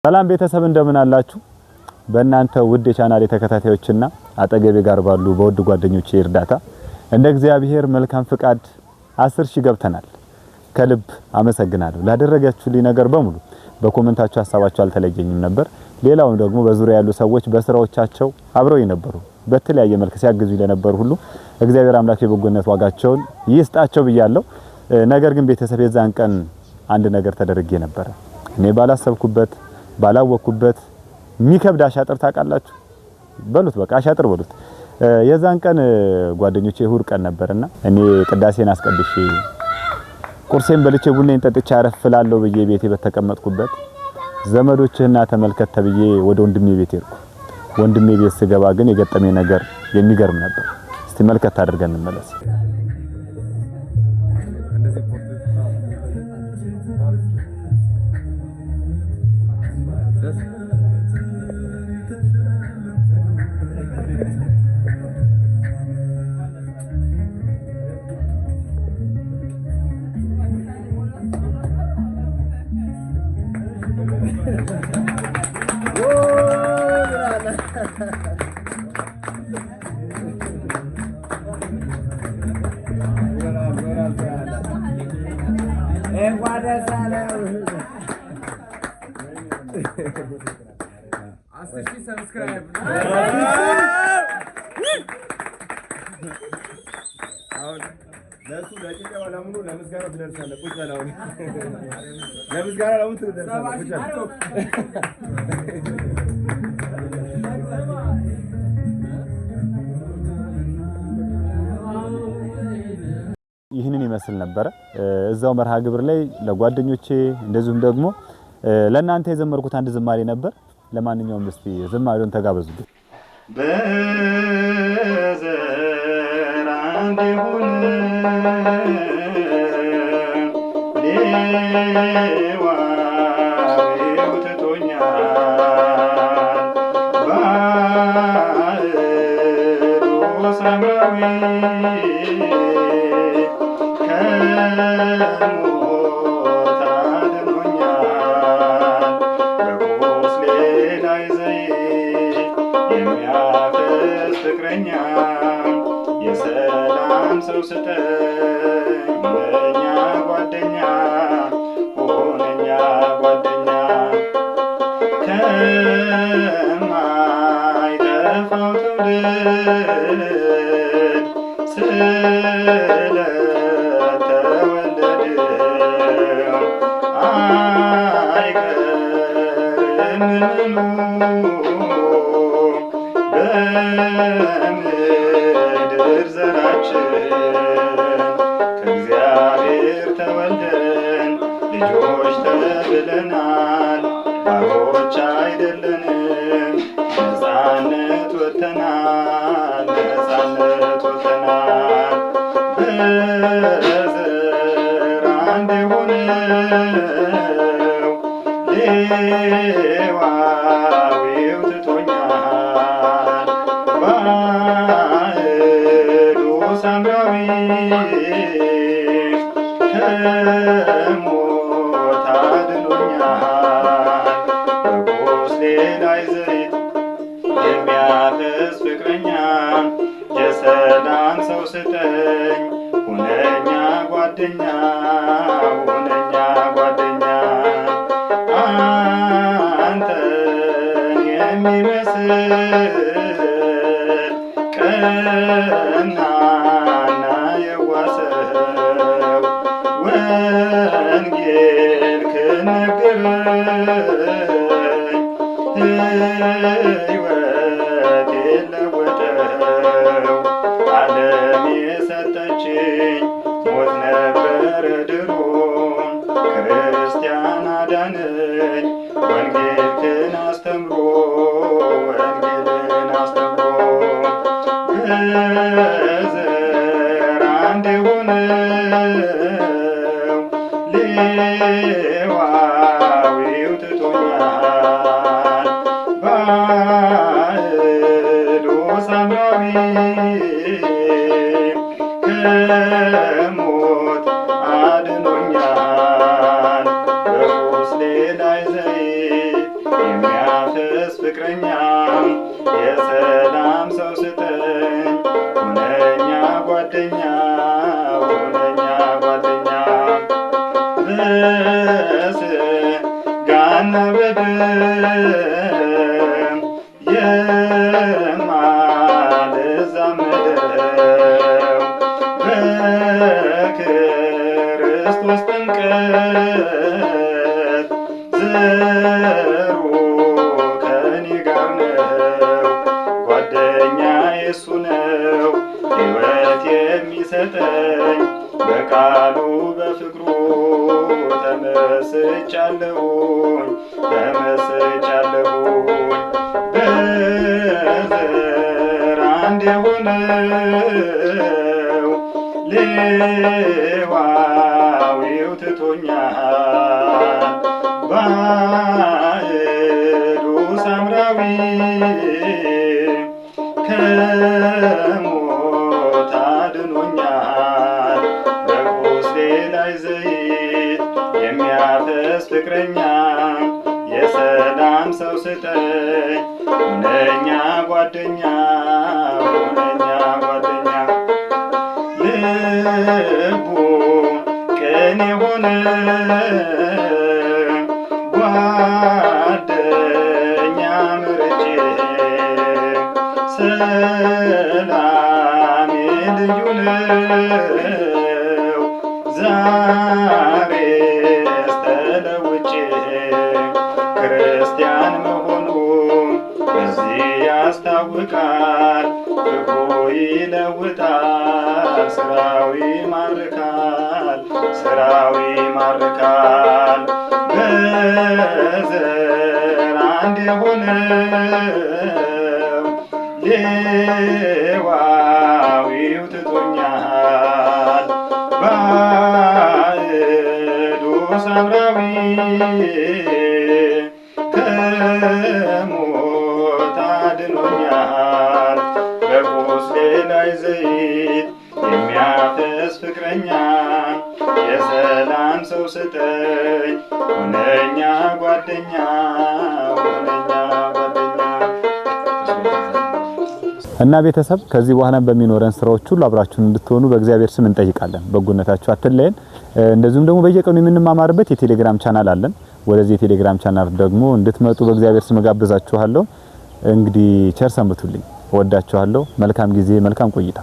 ሰላም ቤተሰብ እንደምን አላችሁ? በእናንተ ውድ የቻናሌ ተከታታዮችና አጠገቤ ጋር ባሉ በውድ ጓደኞቼ እርዳታ እንደ እግዚአብሔር መልካም ፍቃድ 10,000 ገብተናል። ከልብ አመሰግናለሁ ላደረጋችሁልኝ ነገር በሙሉ። በኮሜንታችሁ ሐሳባችሁ አልተለየኝም ነበር። ሌላው ደግሞ በዙሪያ ያሉ ሰዎች በስራዎቻቸው አብረው የነበሩ በተለያየ መልኩ ሲያግዙ ለነበሩ ሁሉ እግዚአብሔር አምላክ የበጎነት ዋጋቸውን ይስጣቸው ብያለሁ። ነገር ግን ቤተሰብ የዛን ቀን አንድ ነገር ተደርጌ ነበር። እኔ ባላሰብኩበት ባላወኩበት ሚከብድ አሻጥር ታውቃላችሁ በሉት በቃ አሻጥር በሉት። የዛን ቀን ጓደኞቼ እሁድ ቀን ነበርና እኔ ቅዳሴን አስቀድሼ ቁርሴን በልቼ ቡናዬን ጠጥቼ አረፍላለሁ ብዬ ቤቴ በተቀመጥኩበት ዘመዶችህና ተመልከት ተብዬ ወደ ወንድሜ ቤት ሄድኩ። ወንድሜ ቤት ስገባ ግን የገጠመኝ ነገር የሚገርም ነበር። እስቲ መልከት አድርገን እንመለስ። ይህንን ይመስል ነበር እዛው መርሃ ግብር ላይ ለጓደኞቼ እንደዚሁም ደግሞ ለእናንተ የዘመርኩት አንድ ዝማሬ ነበር። ለማንኛውም እስቲ ዝማሬውን ተጋበዙልኝ። በዘራ እንዲሆን ሌዋዊው ትቶኛል ባዕዱ ሰማያዊ ከሞት አድኖኛል በቁስሌ ላይ ዘይት የሚያፈስ ፍቅረኛ የሰላም ሰው ስጠኝ ሁነኛ ጓደኛ ሁነኛ ጓደኛ ከማይጠፋው ትውልድ ስለተወለደ አይቀርም በምድር ዘራችን ከእግዚአብሔር ተወልደን ልጆች ተብለናል። ባሮች አይደለንም ነፃነት ወጥተናል ነፃነት ወጥተናል። በዘር አንድ የሆነው ሌዋዊው ትቶኛል ባዕዱ ሰማያዊ ከሞት አድኖኛል በቁስሌ ላይ ዘይት የሚያፈስ ፍቅረኛ የሰላም ሰው ስጠኝ ሁነኛ ጓደኛ ሁነኛ ጓደኛ አንተን የሚመስል ቀናና የዋህ ሰው ወንጌል ከነገረኝ ሕይወት የለወጠው ዓለም የሰጠችኝ ሞት ነበረ ድሮ ክርስቲያን አዳነኝ ወንጌልን አስተምሮ ወንጌልን አስተምሮ በዘር አንድ የሆነው ሌዋዊው ትቶኛል ባዕዱ ሰማያዊ ከሞት አድኖኛል በቁስሌ ላይ ዘይት ፍቅረኛ የሰላም ሰው ስጠኝ ሁነኛ ጓደኛ ሁነኛ ጓደኛ በስጋና በደም የማልዛመደው በክርስቶስ ጥምቀት ዘሩ ከኔ ጋር ነው ጓደኛ የሱ ነው ሕይወት የሚሰጠኝ በቃሉ በፍቅሩ ተመስጫለሁኝ ተመስጫለሁኝ በዘር አንድ የሆነው ሌዋዊው ትቶኛል ባዕዱ ሳምራዊ ከሞት አድኖኛል በቁስሌ ላይ ዘይት የሚያፈስ ፍቅረኛ የሰላም ሰው ስጠኝ ሁነኛ ጓደኛ ሁነኛ ጓደኛ ልቡ ቅን የሆነ ጓደኛ ምርጬ ሰላሜ ልዩ ነው ዛሬስ ተለውጬ ክርስቲያን መሆኑ በዚህ ያስታውቃል ፍቅሩ ይለውጣል ስራው ይማርካል ስራው ይማርካል በዘር አንድ የሆነው ሌዋዊው ትቶኛል ባዕዱ ሳምራዊ ከሞት አድኖኛል በቁስሌ ላይ ዘይት የሚያፈስ ፍቅረኛ የሰላም ሰው ስጠኝ ሁነኛ ጓደኛ ሁነኛ ጓደኛ። እና ቤተሰብ ከዚህ በኋላ በሚኖረን ስራዎች ሁሉ አብራችሁን እንድትሆኑ በእግዚአብሔር ስም እንጠይቃለን። በጎነታችሁ አትለየን። እንደዚሁም ደግሞ በየቀኑ የምንማማርበት የቴሌግራም ቻናል አለን። ወደዚህ የቴሌግራም ቻናል ደግሞ እንድትመጡ በእግዚአብሔር ስም ጋብዛችኋለሁ። እንግዲህ ቸር ሰንብቱልኝ። ወዳችኋለሁ። መልካም ጊዜ፣ መልካም ቆይታ